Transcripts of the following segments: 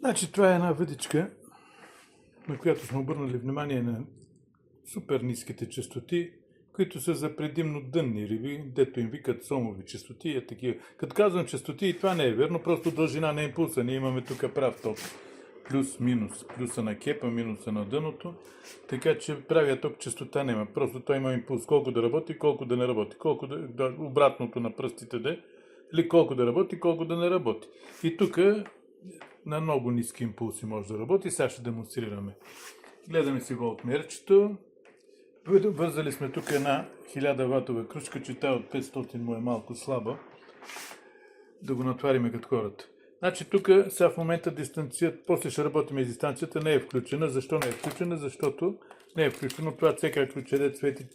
Значи това е една въдичка, на която сме обърнали внимание на супер ниските честоти, които са за предимно дънни риби, дето им викат сомови честоти и такива. Като казвам честоти, и това не е верно, просто дължина на импулса. Ние имаме тук прав ток. Плюс-минус. Плюса на кепа, минуса на дъното. Така че правия ток честота няма. Просто той има импулс. Колко да работи, колко да не работи. Колко да обратното на пръстите да е. Или колко да работи, колко да не работи. И тук на много ниски импулси може да работи. Сега ще демонстрираме. Гледаме си волтмерчето. Вързали сме тук една 1000 ватова кружка, че тая от 500 му е малко слаба. Да го натвариме като хората. Значи тук сега в момента дистанцията, после ще работим и дистанцията, не е включена. Защо не е включена? Защото не е включено това ЦК ключедец свети.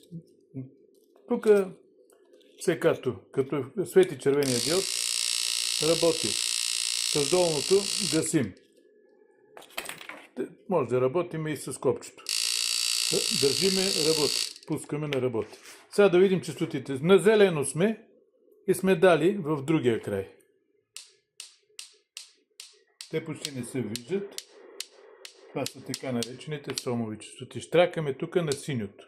Тук ЦК-то, като свети червения диод, работи. С долното гасим. Може да работим и с копчето. Държиме, работи. Пускаме на работи. Сега да видим честотите. На зелено сме и сме дали в другия край. Те почти не се виждат. Това са така наречените сомови честоти. Штракаме тук на синьото.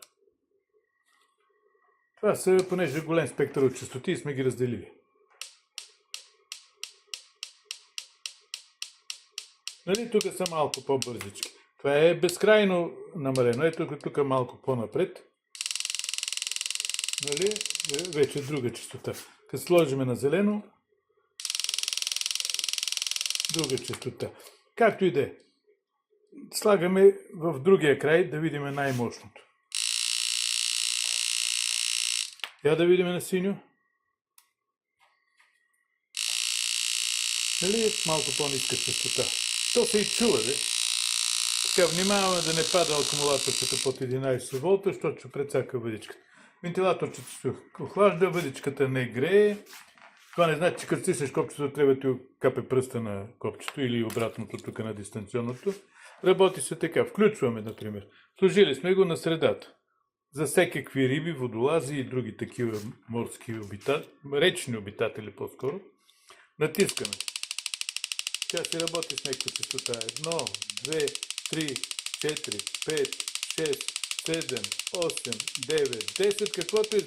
Това са, понеже е голем спектър от честоти и сме ги разделили. Нали, тук са малко по-бързички. Това е безкрайно намалено. Ето тук малко по-напред. Нали, вече е друга честота. Като сложиме на зелено, друга честота. Както и да е. Слагаме в другия край да видим най-мощното. Я да видим на синьо. Нали, малко по-ниска честота. То се и чува, де. Така, внимаваме да не пада акумулаторчето под 11 волта, защото ще прецака въдичката. Вентилаторчето се охлажда, въдичката не грее. Това не значи, че като стиснеш копчето, трябва да ти капе пръста на копчето или обратното тук на дистанционното. Работи се така. Включваме, например. Сложили сме го на средата. За всекакви риби, водолази и други такива морски обитатели, речни обитатели по-скоро. Натискаме. Тя се работи с някаква честота. 1, 2, 3, 4, 5, 6, 7, 8, 9, 10. Каквото е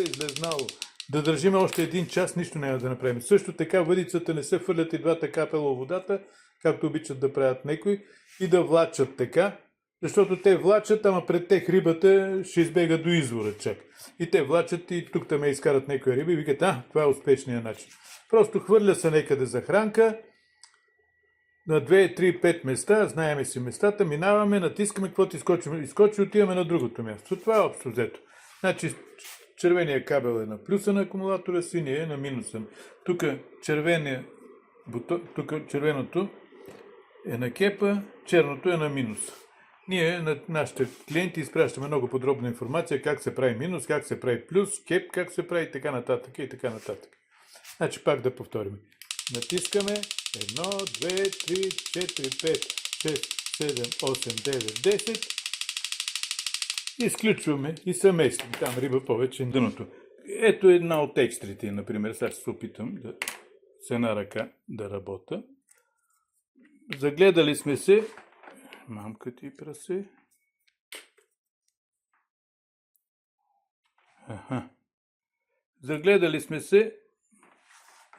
излезнало. Да държим още един час, нищо няма да направим. Също така въдицата не се фърлят и двата капела в водата, както обичат да правят некои, и да влачат така, защото те влачат, ама пред тех рибата ще избега до извора чак. И те влачат и тук там изкарат някоя риба и викат, това е успешният начин. Просто хвърля се некъде за хранка, на 2, 3, 5 места, знаеме си местата, минаваме, натискаме, каквото изкочи, отиваме на другото място. Това е общо взето. Значи, червеният кабел е на плюса на акумулатора, синия е на минуса. Тук червеното е на кепа, черното е на минус. Ние на нашите клиенти изпращаме много подробна информация как се прави минус, как се прави плюс, кеп, как се прави така нататък и така нататък. Значи пак да повторим. Натискаме 1, 2, 3, 4, 5, 6, 7, 8, 9, 10. Изключваме и съместим. Там риба повече дъното. Ето една от екстрите, например. Сега ще се опитам с една ръка да работя. Загледали сме се. Мамка ти прасе. Загледали сме се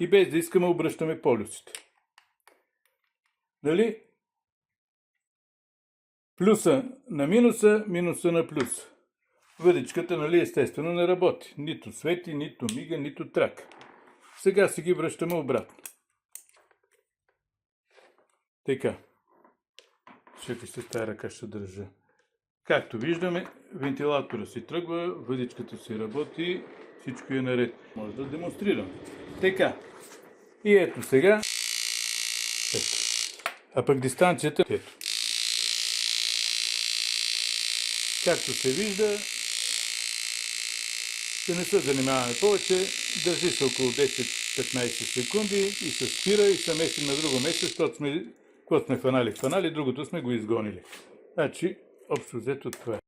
и без да искаме обръщаме полюсите. Нали? Плюса на минуса, минуса на плюса. Въдичката, нали, естествено не работи. Нито свети, нито мига, нито трака. Сега си ги връщаме обратно. Така. Чакай се, тази ръка ще държа. Както виждаме, вентилатора си тръгва, въдичката си работи, всичко е наред. Може да демонстрирам. Така. И ето сега. Ето. А пък дистанцията. Ето. Както се вижда, да не се занимаваме повече, държи се около 10-15 секунди и се спира и се местим на друго место, защото сме хванали, другото сме го изгонили. Значи, общо взето това е.